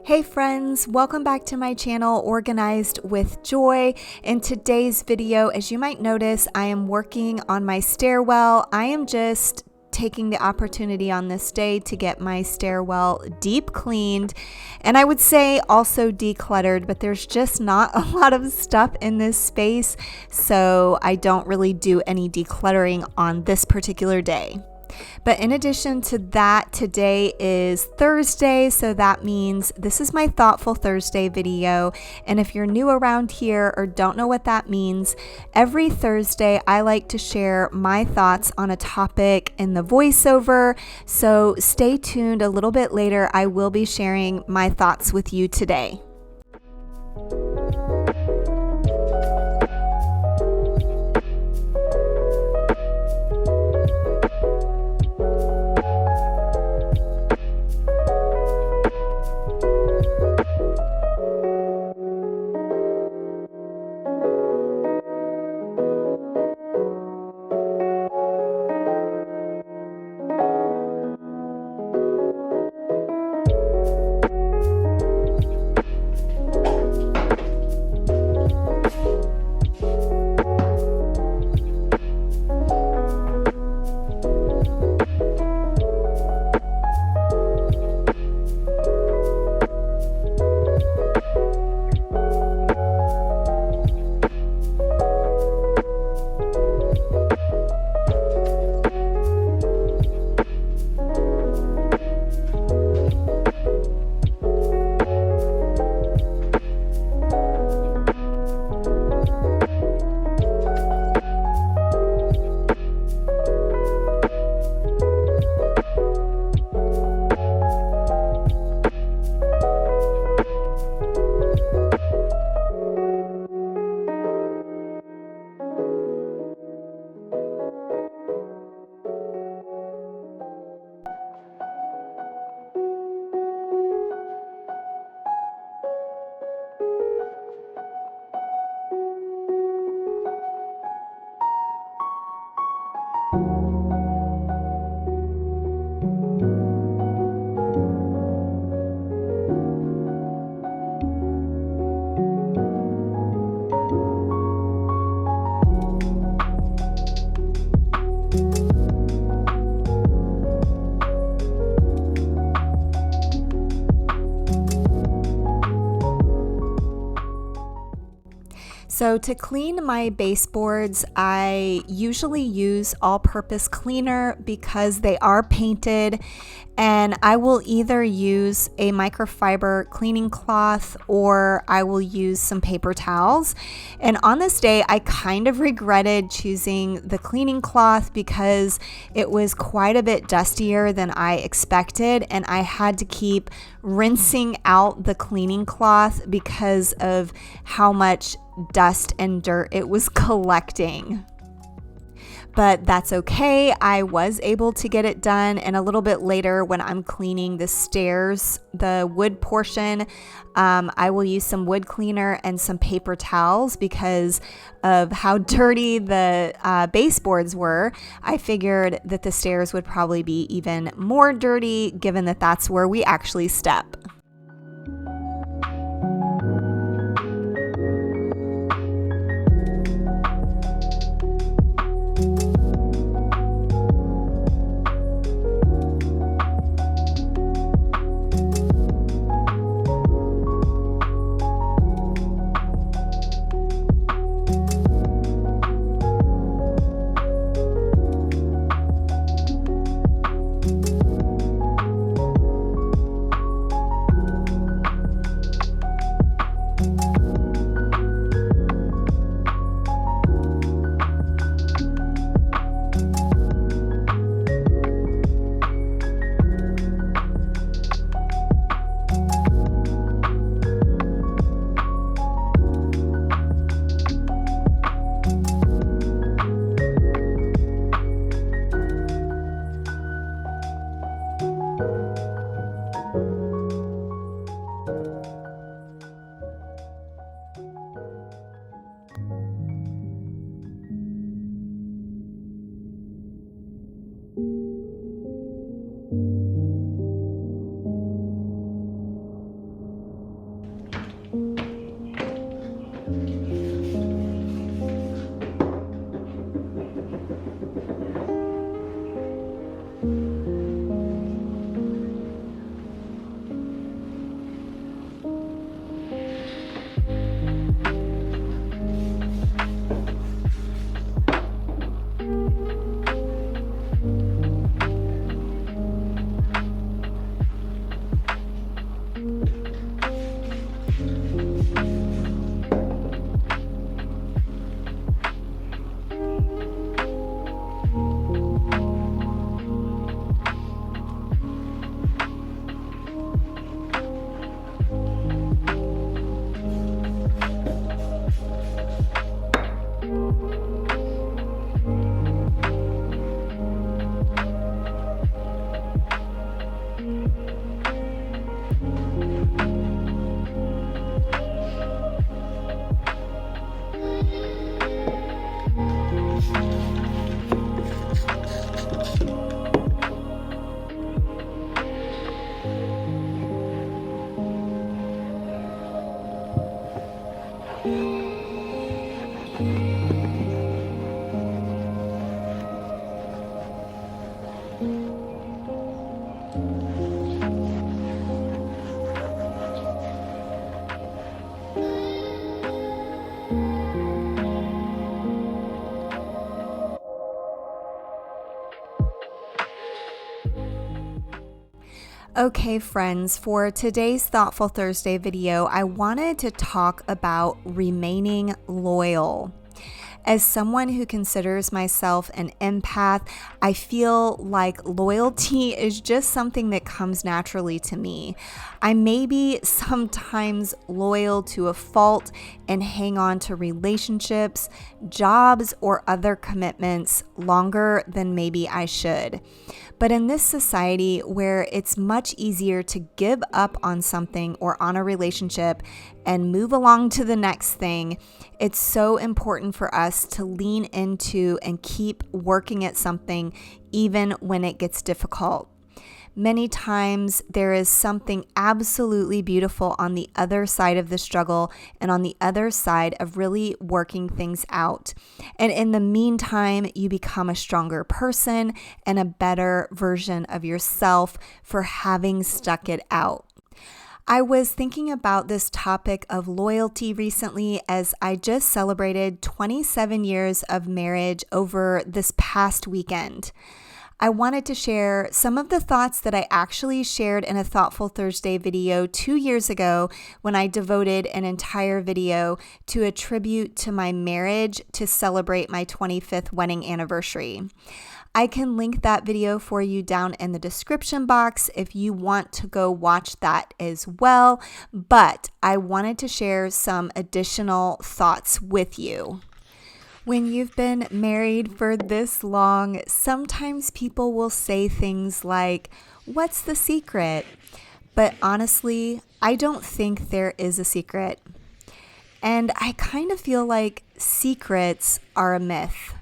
Hey friends, welcome back to my channel, Organized with Joy. In today's video, as you might notice, I am working on my stairwell. I am just taking the opportunity on this day to get my stairwell deep cleaned, and I would say also decluttered, but there's just not a lot of stuff in this space, so I don't really do any decluttering on this particular day. But in addition to that, today is Thursday, so that means this is my Thoughtful Thursday video. And if you're new around here or don't know what that means, every Thursday I like to share my thoughts on a topic in the voiceover. So stay tuned. A little bit later, I will be sharing my thoughts with you today. So to clean my baseboards, I usually use all-purpose cleaner because they are painted, and I will either use a microfiber cleaning cloth or I will use some paper towels. And on this day, I kind of regretted choosing the cleaning cloth because it was quite a bit dustier than I expected, and I had to keep rinsing out the cleaning cloth because of how much dust and dirt it was collecting. But that's okay. I was able to get it done, and a little bit later when I'm cleaning the stairs, the wood portion, I will use some wood cleaner and some paper towels because of how dirty the baseboards were. I figured that the stairs would probably be even more dirty given that that's where we actually step. Okay, friends, for today's Thoughtful Thursday video, I wanted to talk about remaining loyal. As someone who considers myself an empath, I feel like loyalty is just something that comes naturally to me. I may be sometimes loyal to a fault and hang on to relationships, jobs, or other commitments longer than maybe I should. But in this society where it's much easier to give up on something or on a relationship and move along to the next thing, it's so important for us to lean into and keep working at something even when it gets difficult. Many times there is something absolutely beautiful on the other side of the struggle and on the other side of really working things out. And in the meantime, you become a stronger person and a better version of yourself for having stuck it out. I was thinking about this topic of loyalty recently as I just celebrated 27 years of marriage over this past weekend. I wanted to share some of the thoughts that I actually shared in a Thoughtful Thursday video 2 years ago when I devoted an entire video to a tribute to my marriage to celebrate my 25th wedding anniversary. I can link that video for you down in the description box if you want to go watch that as well, but I wanted to share some additional thoughts with you. When you've been married for this long, sometimes people will say things like, "What's the secret?" But honestly, I don't think there is a secret. And I kind of feel like secrets are a myth.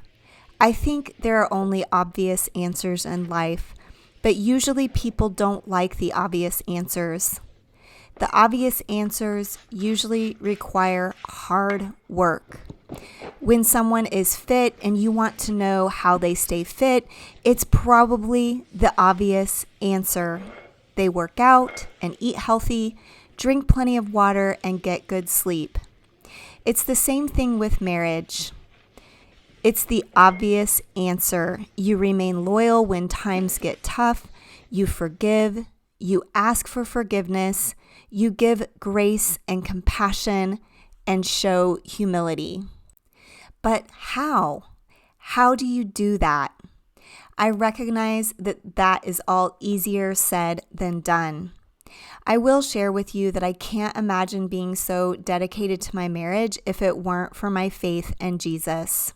I think there are only obvious answers in life, but usually people don't like the obvious answers. The obvious answers usually require hard work. When someone is fit and you want to know how they stay fit, it's probably the obvious answer. They work out and eat healthy, drink plenty of water, and get good sleep. It's the same thing with marriage. It's the obvious answer. You remain loyal when times get tough. You forgive. You ask for forgiveness. You give grace and compassion and show humility. But how? How do you do that? I recognize that that is all easier said than done. I will share with you that I can't imagine being so dedicated to my marriage if it weren't for my faith in Jesus.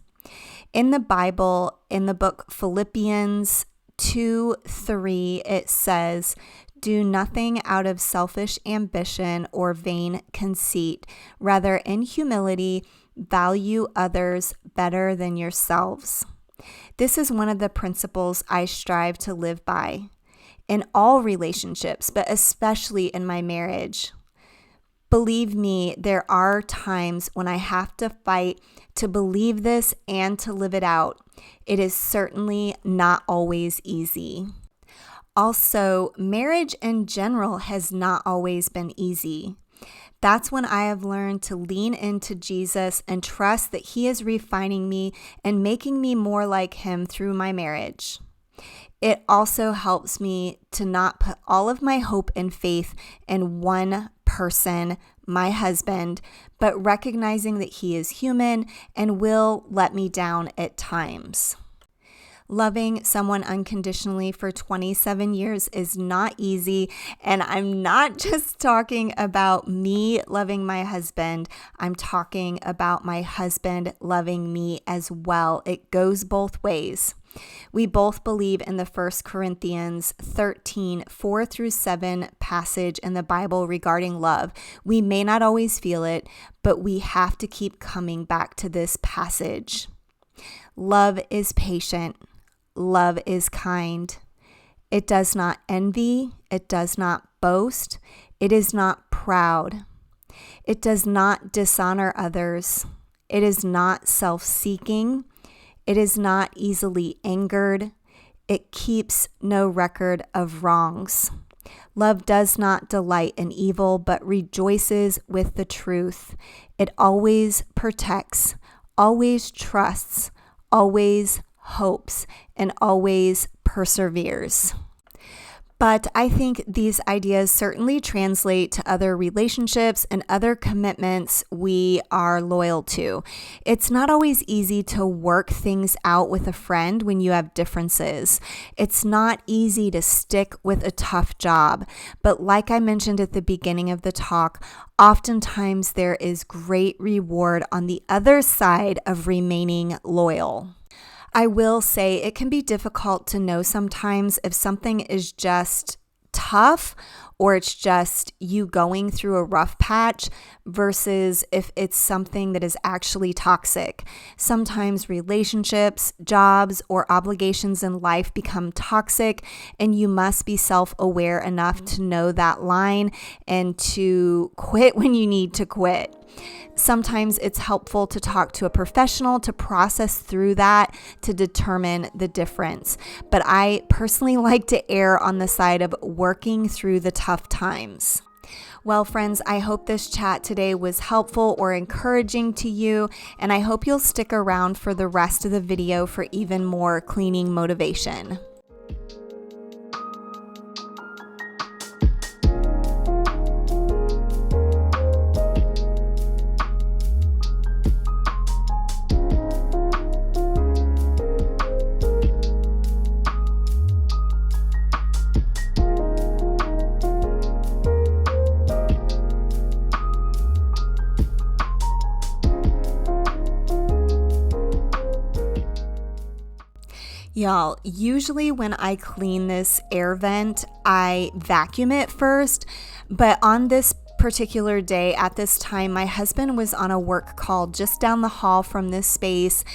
In the Bible, in the book Philippians 2:3, it says, "Do nothing out of selfish ambition or vain conceit. Rather, in humility, value others better than yourselves." This is one of the principles I strive to live by in all relationships, but especially in my marriage. Believe me, there are times when I have to fight to believe this and to live it out. It is certainly not always easy. Also, marriage in general has not always been easy. That's when I have learned to lean into Jesus and trust that He is refining me and making me more like Him through my marriage. It also helps me to not put all of my hope and faith in one person, my husband, but recognizing that he is human and will let me down at times. Loving someone unconditionally for 27 years is not easy, and I'm not just talking about me loving my husband. I'm talking about my husband loving me as well. It goes both ways. We both believe in the 1 Corinthians 13:4-7 passage in the Bible regarding love. We may not always feel it, but we have to keep coming back to this passage. Love is patient. Love is kind. It does not envy. It does not boast. It is not proud. It does not dishonor others. It is not self-seeking. It is not easily angered. It keeps no record of wrongs. Love does not delight in evil, but rejoices with the truth. It always protects, always trusts, always hopes, and always perseveres. But I think these ideas certainly translate to other relationships and other commitments we are loyal to. It's not always easy to work things out with a friend when you have differences. It's not easy to stick with a tough job. But like I mentioned at the beginning of the talk, oftentimes there is great reward on the other side of remaining loyal. I will say it can be difficult to know sometimes if something is just tough or it's just you going through a rough patch versus if it's something that is actually toxic. Sometimes relationships, jobs, or obligations in life become toxic, and you must be self-aware enough to know that line and to quit when you need to quit. Sometimes it's helpful to talk to a professional to process through that to determine the difference. But I personally like to err on the side of working through the tough times. Well, friends, I hope this chat today was helpful or encouraging to you, and I hope you'll stick around for the rest of the video for even more cleaning motivation. Y'all, usually when I clean this air vent, I vacuum it first, but on this particular day at this time, my husband was on a work call just down the hall from this space.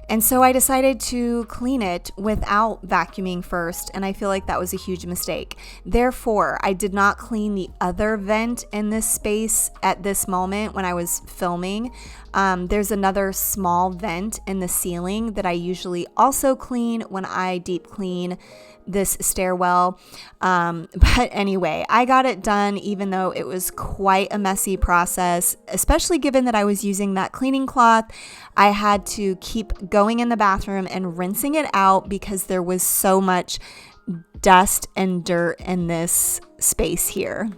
And so I decided to clean it without vacuuming first, and I feel like that was a huge mistake. Therefore, I did not clean the other vent in this space at this moment when I was filming. There's another small vent in the ceiling that I usually also clean when I deep clean this stairwell. But anyway, I got it done even though it was quite a messy process, especially given that I was using that cleaning cloth. I had to keep going in the bathroom and rinsing it out because there was so much dust and dirt in this space here.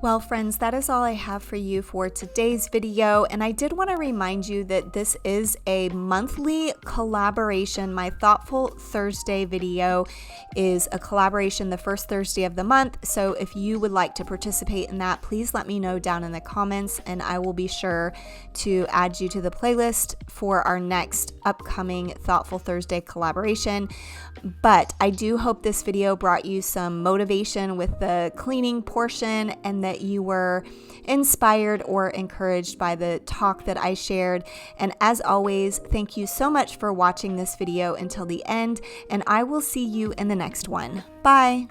Well, friends, that is all I have for you for today's video. And I did want to remind you that this is a monthly collaboration. My Thoughtful Thursday video is a collaboration the first Thursday of the month. So if you would like to participate in that, please let me know down in the comments and I will be sure to add you to the playlist for our next upcoming Thoughtful Thursday collaboration. But I do hope this video brought you some motivation with the cleaning portion and that you were inspired or encouraged by the talk that I shared. And as always, thank you so much for watching this video until the end, and I will see you in the next one. Bye!